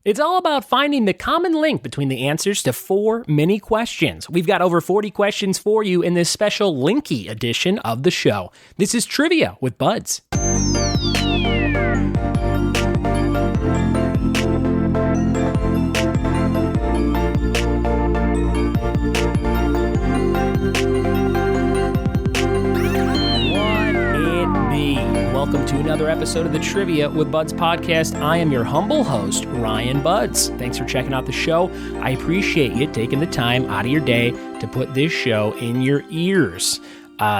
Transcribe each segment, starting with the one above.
It's all about finding the common link between the answers to 4 mini questions. We've got over 40 questions for you in this special Linky edition of the show. This is Trivia with Buds. Welcome to another episode of the Trivia with Buds podcast. I am your humble host, Ryan Buds. Thanks for checking out the show. I appreciate you taking the time out of your day to put this show in your ears.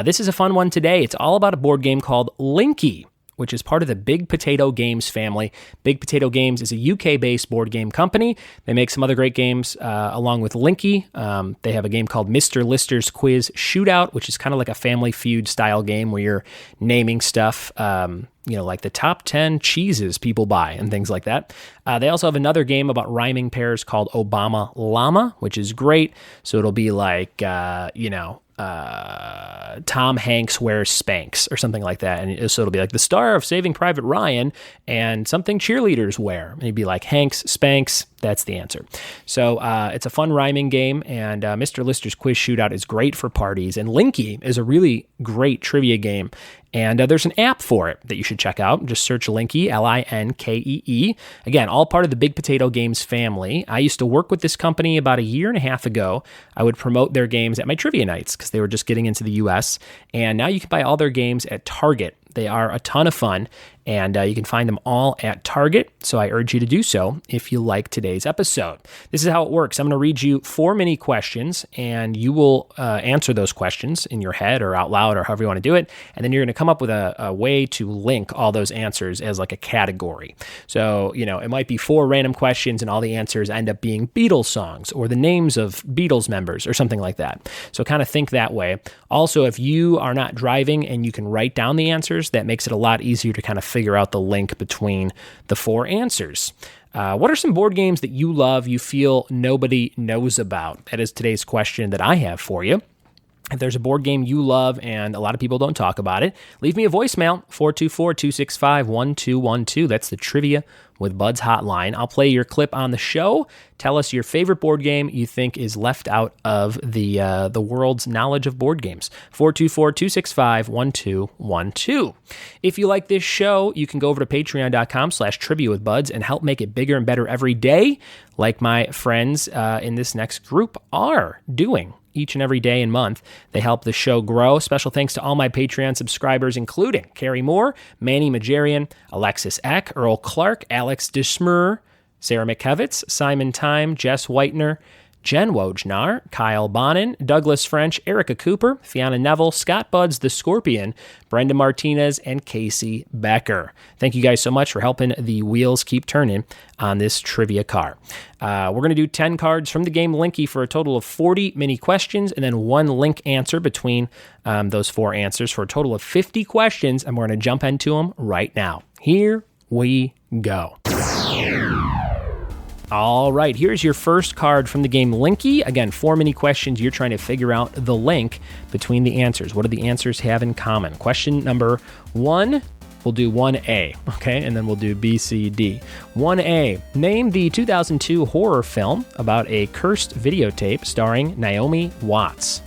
This is a fun one today. It's all about a board game called Linky, which is part of the Big Potato Games family. Big Potato Games is a UK-based board game company. They make some other great games along with Linky. They have a game called Mr. Lister's Quiz Shootout, which is kind of like a Family Feud style game where you're naming stuff, like the top 10 cheeses people buy and things like that. They also have another game about rhyming pairs called Obama Llama, which is great. So it'll be like, Tom Hanks wears Spanx or something like that. And so it'll be like the star of Saving Private Ryan and something cheerleaders wear. And it'd be like Hanks, Spanx. That's the answer. So it's a fun rhyming game, and Mr. Lister's Quiz Shootout is great for parties. And Linky is a really great trivia game. And there's an app for it that you should check out. Just search Linky, Linkee. Again, all part of the Big Potato Games family. I used to work with this company about a year and a half ago. I would promote their games at my trivia nights because they were just getting into the U.S. And now you can buy all their games at Target. They are a ton of fun, and you can find them all at Target, so I urge you to do so if you like today's episode. This is how it works. I'm going to read you 4 mini questions, and you will answer those questions in your head or out loud or however you want to do it, and then you're going to come up with a way to link all those answers as like a category. So, it might be 4 random questions, and all the answers end up being Beatles songs or the names of Beatles members or something like that. So kind of think that way. Also, if you are not driving and you can write down the answers, that makes it a lot easier to kind of figure out the link between the 4 answers. What are some board games that you love, you feel nobody knows about? That is today's question that I have for you. If there's a board game you love and a lot of people don't talk about it, leave me a voicemail, 424-265-1212. That's the Trivia with Buds hotline. I'll play your clip on the show. Tell us your favorite board game you think is left out of the world's knowledge of board games. 424-265-1212. If you like this show, you can go over to patreon.com/trivia with Buds and help make it bigger and better every day, like my friends in this next group are doing each and every day and month. They help the show grow. Special thanks to all my Patreon subscribers, including Carrie Moore, Manny Majarian, Alexis Eck, Earl Clark, Alex Desmur, Sarah McKevitz, Simon Time, Jess Whitener, Jen Wojnar, Kyle Bonin, Douglas French, Erica Cooper, Fiona Neville, Scott Buds the Scorpion, Brenda Martinez, and Casey Becker. Thank you guys so much for helping the wheels keep turning on this trivia car. We're going to do 10 cards from the game Linky for a total of 40 mini questions and then 1 link answer between those 4 answers for a total of 50 questions, and we're going to jump into them right now. Here we go. All right, here's your first card from the game Linky. Again, 4 mini questions. You're trying to figure out the link between the answers. What do the answers have in common? Question number 1, we'll do 1A, okay? And then we'll do B, C, D. 1A, name the 2002 horror film about a cursed videotape starring Naomi Watts.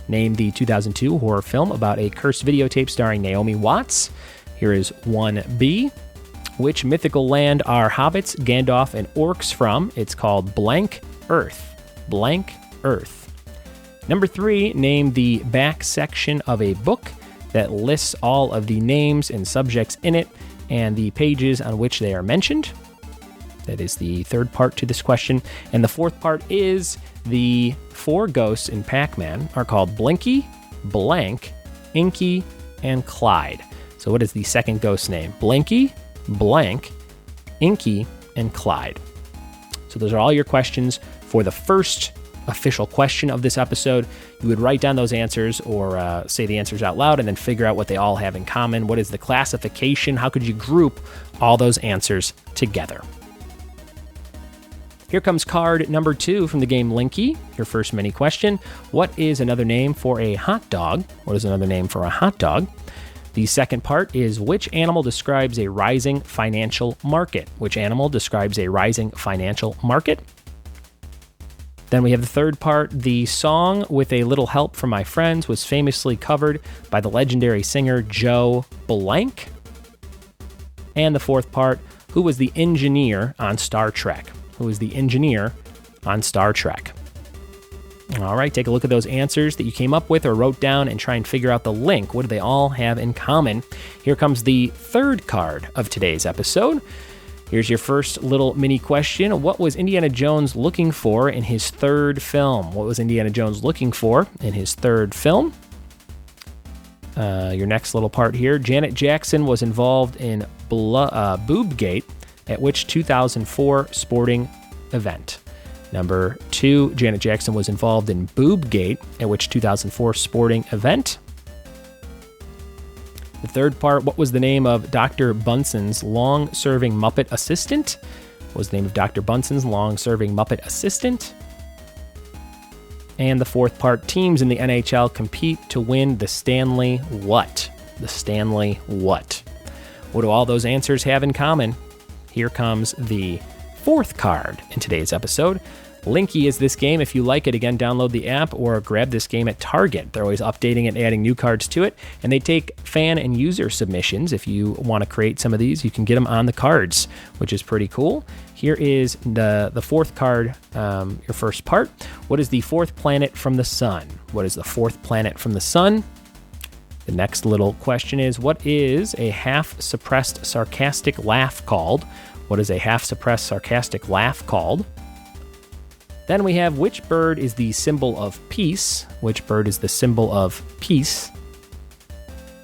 Name the 2002 horror film about a cursed videotape starring Naomi Watts. Here is 1B. Which mythical land are hobbits, Gandalf, and orcs from? It's called Blank Earth. Blank Earth. Number 3, name the back section of a book that lists all of the names and subjects in it and the pages on which they are mentioned. That is the third part to this question. And the fourth part is the 4 ghosts in Pac-Man are called Blinky, Blank, Inky, and Clyde. So what is the second ghost name? Blinky, Blank, Inky, and Clyde. So those are all your questions for the first official question of this episode. You would write down those answers or say the answers out loud and then figure out what they all have in common. What is the classification? How could you group all those answers together? Here comes card number 2 from the game Linky. Your first mini question. What is another name for a hot dog? What is another name for a hot dog? The second part is which animal describes a rising financial market? Which animal describes a rising financial market? Then we have the third part. The song With a Little Help from My Friends was famously covered by the legendary singer Joe Blank. And the fourth part, who was the engineer on Star Trek? Who was the engineer on Star Trek? All right, take a look at those answers that you came up with or wrote down and try and figure out the link. What do they all have in common? Here comes the third card of today's episode. Here's your first little mini question. What was Indiana Jones looking for in his third film? What was Indiana Jones looking for in his third film? Your next little part here. Janet Jackson was involved in Boobgate at which 2004 sporting event? Number 2, Janet Jackson was involved in Boobgate at which 2004 sporting event? The third part, what was the name of Dr. Bunson's long-serving Muppet assistant? What was the name of Dr. Bunson's long-serving Muppet assistant? And the fourth part, teams in the NHL compete to win the Stanley what? The Stanley what? What do all those answers have in common? Here comes the fourth card in today's episode. Linky is this game. If you like it, again, download the app or grab this game at Target. They're always updating it and adding new cards to it, and they take fan and user submissions. If you want to create some of these, you can get them on the cards, which is pretty cool. Here is the fourth card, your first part. What is the fourth planet from the sun? What is the fourth planet from the sun? The next little question is, what is a half-suppressed sarcastic laugh called? What is a half-suppressed sarcastic laugh called? Then we have, which bird is the symbol of peace? Which bird is the symbol of peace?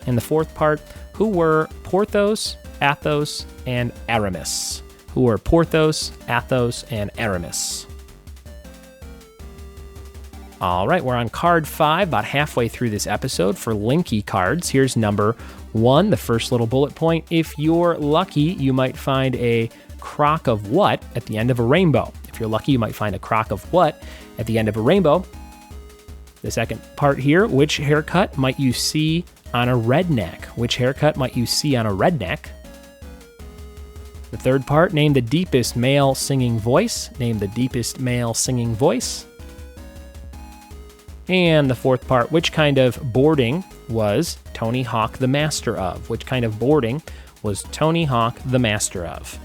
And the fourth part, who were Porthos, Athos, and Aramis? Who were Porthos, Athos, and Aramis? All right, we're on card 5, about halfway through this episode for Linky cards. Here's number 1, the first little bullet point. If you're lucky, you might find a crock of what at the end of a rainbow? If you're lucky, you might find a crock of what at the end of a rainbow? The second part here, which haircut might you see on a redneck? Which haircut might you see on a redneck? The third part, name the deepest male singing voice. Name the deepest male singing voice. And the fourth part, which kind of boarding was Tony Hawk the master of? Which kind of boarding was Tony Hawk the master of?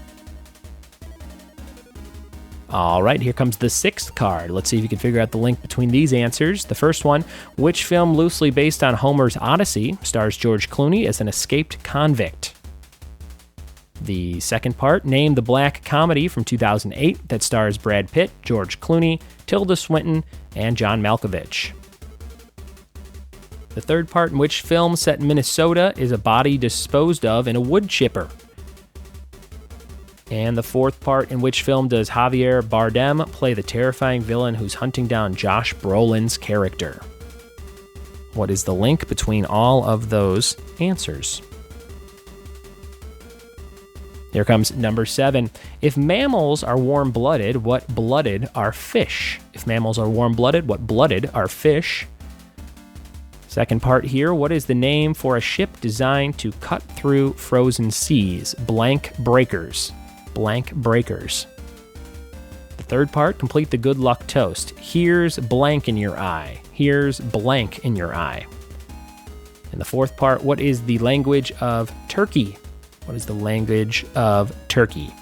All right, here comes the sixth card. Let's see if you can figure out the link between these answers. The first one, which film loosely based on Homer's Odyssey stars George Clooney as an escaped convict? The second part, name the black comedy from 2008 that stars Brad Pitt, George Clooney, Tilda Swinton, and John Malkovich. The third part, in which film set in Minnesota is a body disposed of in a wood chipper? And the fourth part, in which film does Javier Bardem play the terrifying villain who's hunting down Josh Brolin's character? What is the link between all of those answers? Here comes number 7. If mammals are warm-blooded, what blooded are fish? If mammals are warm-blooded, what blooded are fish? Second part here, what is the name for a ship designed to cut through frozen seas? Blank breakers. Blank breakers. The third part, complete the good luck toast. Here's blank in your eye. Here's blank in your eye. And the fourth part, what is the language of Turkey? What is the language of Turkey?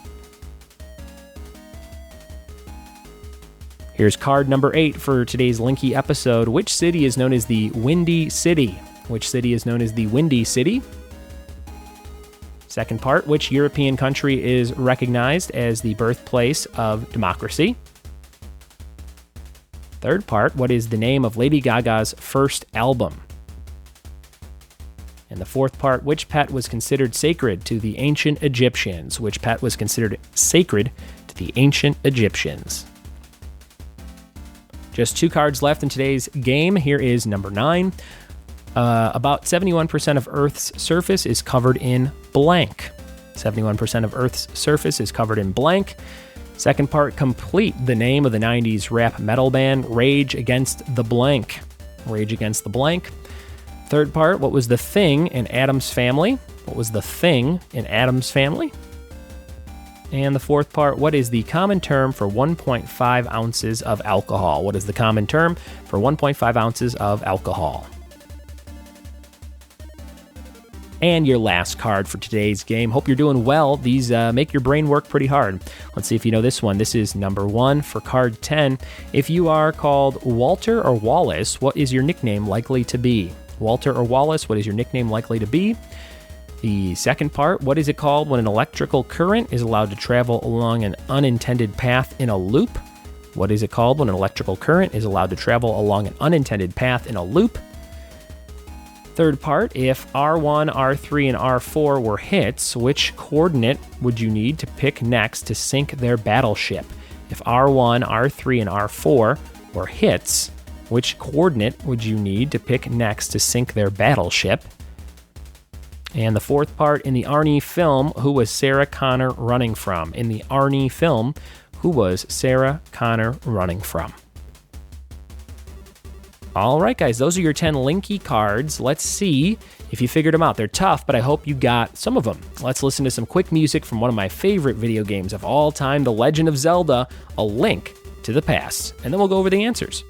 Here's card number 8 for today's Linky episode. Which city is known as the Windy City? Which city is known as the Windy City? Second part, which European country is recognized as the birthplace of democracy? Third part, what is the name of Lady Gaga's first album? And the fourth part, which pet was considered sacred to the ancient Egyptians? Which pet was considered sacred to the ancient Egyptians? Just 2 cards left in today's game. Here is number 9. About 71% of Earth's surface is covered in blank. 71% of Earth's surface is covered in blank. Second part, complete the name of the 90s rap metal band Rage Against the Blank. Rage Against the Blank. Third part, what was the thing in Adam's family? What was the thing in Adam's family? And the fourth part, what is the common term for 1.5 ounces of alcohol? What is the common term for 1.5 ounces of alcohol? And your last card for today's game. Hope you're doing well. These make your brain work pretty hard. Let's see if you know this one. This is number 1 for card 10. If you are called Walter or Wallace, what is your nickname likely to be? Walter or Wallace, what is your nickname likely to be? The second part, what is it called when an electrical current is allowed to travel along an unintended path in a loop? What is it called when an electrical current is allowed to travel along an unintended path in a loop? Third part, if R1, R3, and R4 were hits, which coordinate would you need to pick next to sink their battleship? If R1, R3, and R4 were hits, which coordinate would you need to pick next to sink their battleship? And the fourth part, in the Arnie film, who was Sarah Connor running from? In the Arnie film, who was Sarah Connor running from? All right, guys, those are your 10 Linky cards. Let's see if you figured them out. They're tough, but I hope you got some of them. Let's listen to some quick music from one of my favorite video games of all time, The Legend of Zelda, A Link to the Past. And then we'll go over the answers.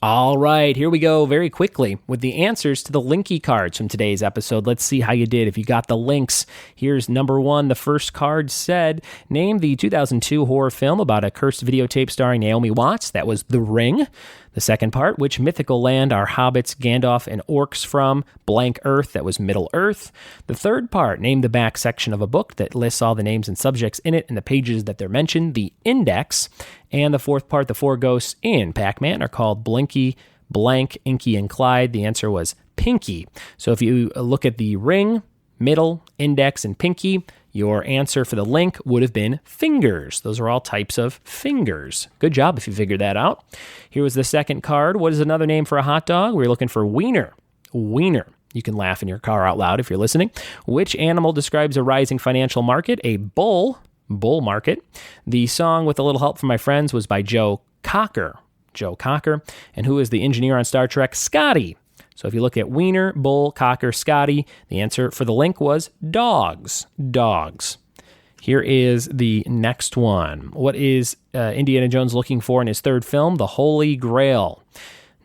All right, here we go very quickly with the answers to the Linky cards from today's episode. Let's see how you did. If you got the links, here's number 1. The first card said, name the 2002 horror film about a cursed videotape starring Naomi Watts. That was The Ring. The second part, which mythical land are hobbits, Gandalf, and orcs from? Blank Earth. That was Middle Earth. The third part, name the back section of a book that lists all the names and subjects in it and the pages that they're mentioned, the index. And the fourth part, the 4 ghosts in Pac-Man are called Blinky, Blank, Inky, and Clyde. The answer was Pinky. So if you look at the ring, middle, index, and pinky, your answer for the link would have been fingers. Those are all types of fingers. Good job if you figured that out. Here was the second card. What is another name for a hot dog? We're looking for wiener. Wiener. You can laugh in your car out loud if you're listening. Which animal describes a rising financial market? A bull. Bull market. The song With a Little Help from My Friends was by Joe Cocker. Joe Cocker. And who is the engineer on Star Trek? Scotty. So if you look at wiener, bull, cocker, Scotty, the answer for the link was dogs. Dogs. Here is the next one. What is Indiana Jones looking for in his third film? The Holy Grail.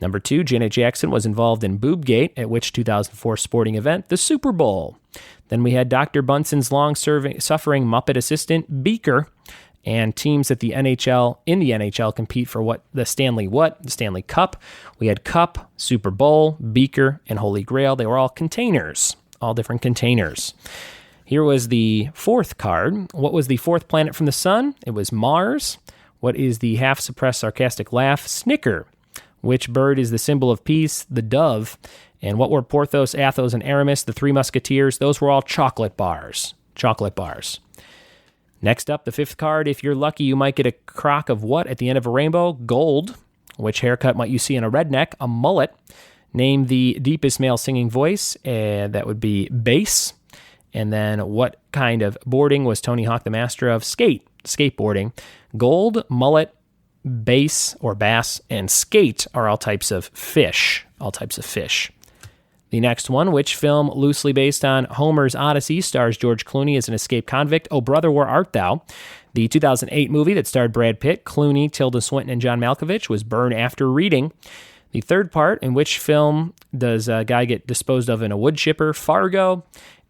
Number 2, Janet Jackson was involved in Boobgate at which 2004 sporting event? The Super Bowl. Then we had Dr. Bunson's long-suffering Muppet assistant, Beaker. And teams at the NHL compete for the Stanley Cup. We had Cup, Super Bowl, Beaker, and Holy Grail. They were all containers, all different containers. Here was the fourth card. What was the fourth planet from the sun? It was Mars. What is the half-suppressed sarcastic laugh? Snicker. Which bird is the symbol of peace? The dove. And what were Porthos, Athos, and Aramis, the 3 musketeers? Those were all chocolate bars. Chocolate bars. Next up, the fifth card. If you're lucky, you might get a crock of what at the end of a rainbow? Gold. Which haircut might you see in a redneck? A mullet. Name the deepest male singing voice. That would be bass. And then what kind of boarding was Tony Hawk the master of? Skateboarding. Gold, mullet, bass or bass, and skate are all types of fish. The next one, which film loosely based on Homer's Odyssey stars George Clooney as an escaped convict? Oh, Brother, Where Art Thou? The 2008 movie that starred Brad Pitt, Clooney, Tilda Swinton, and John Malkovich was Burn After Reading. The third part, in which film does a guy get disposed of in a wood chipper? Fargo.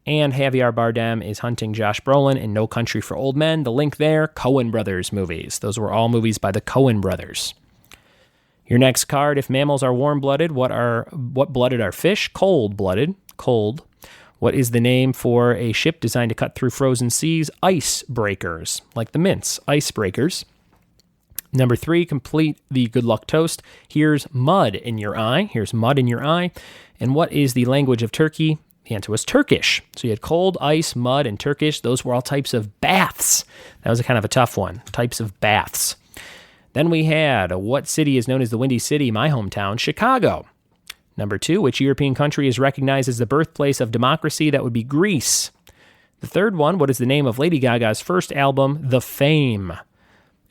And Javier Bardem is hunting Josh Brolin in No Country for Old Men. The link there, Coen Brothers movies. Those were all movies by the Coen Brothers. Your next card, if mammals are warm-blooded, what blooded are fish? Cold-blooded. Cold. What is the name for a ship designed to cut through frozen seas? Icebreakers. Like the mints, icebreakers. Number 3, complete the good luck toast. Here's mud in your eye. And what is the language of Turkey? The answer was Turkish. So you had cold, ice, mud, and Turkish. Those were all types of baths. That was a kind of a tough one. Types of baths. Then we had, what city is known as the Windy City? My hometown, Chicago. Number 2, which European country is recognized as the birthplace of democracy? That would be Greece. The third one, what is the name of Lady Gaga's first album? The Fame.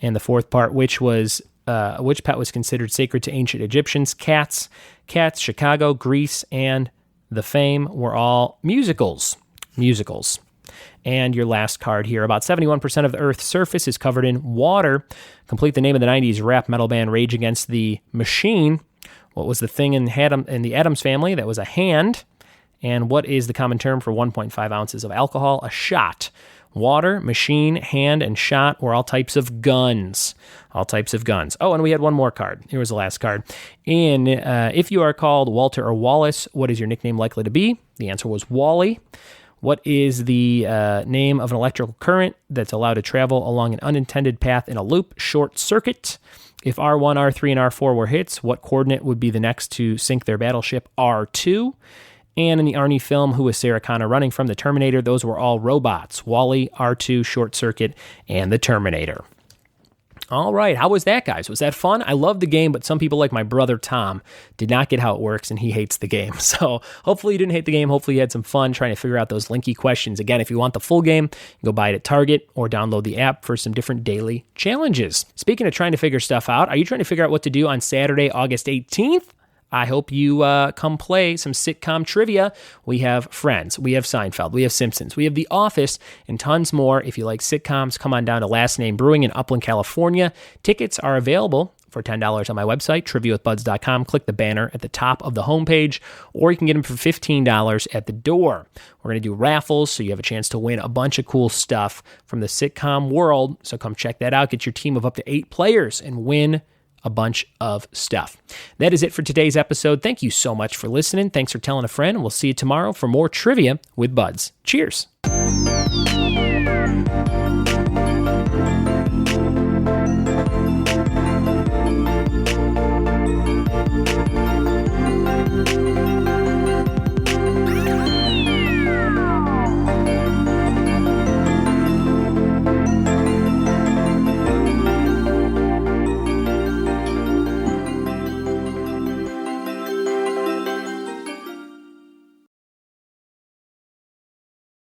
And the fourth part, which pet was considered sacred to ancient Egyptians? Cats. Cats, Chicago, Greece, and The Fame were all musicals. And your last card here. About 71% of the Earth's surface is covered in water. Complete the name of the 90s rap metal band Rage Against the Machine. What was the thing in the Addams Family? That was a hand. And what is the common term for 1.5 ounces of alcohol? A shot. Water, machine, hand, and shot were all types of guns. Oh, and we had one more card. Here was the last card. If you are called Walter or Wallace, what is your nickname likely to be? The answer was Wally. What is the name of an electrical current that's allowed to travel along an unintended path in a loop? Short circuit. If R1, R3, and R4 were hits, what coordinate would be the next to sink their battleship? R2. And in the Arnie film, who was Sarah Connor running from? The Terminator. Those were all robots. Wall-E, R2, Short Circuit, and the Terminator. All right, how was that, guys? Was that fun? I love the game, but some people like my brother Tom did not get how it works, and he hates the game. So hopefully you didn't hate the game. Hopefully you had some fun trying to figure out those Linky questions. Again, if you want the full game, you can go buy it at Target or download the app for some different daily challenges. Speaking of trying to figure stuff out, are you trying to figure out what to do on Saturday, August 18th? I hope you come play some sitcom trivia. We have Friends, we have Seinfeld, we have Simpsons, we have The Office, and tons more. If you like sitcoms, come on down to Last Name Brewing in Upland, California. Tickets are available for $10 on my website, triviawithbuds.com. Click the banner at the top of the homepage, or you can get them for $15 at the door. We're going to do raffles, so you have a chance to win a bunch of cool stuff from the sitcom world. So come check that out. Get your team of up to 8 players and win a bunch of stuff. That is it for today's episode. Thank you so much for listening. Thanks for telling a friend, and we'll see you tomorrow for more Trivia with Buds. Cheers.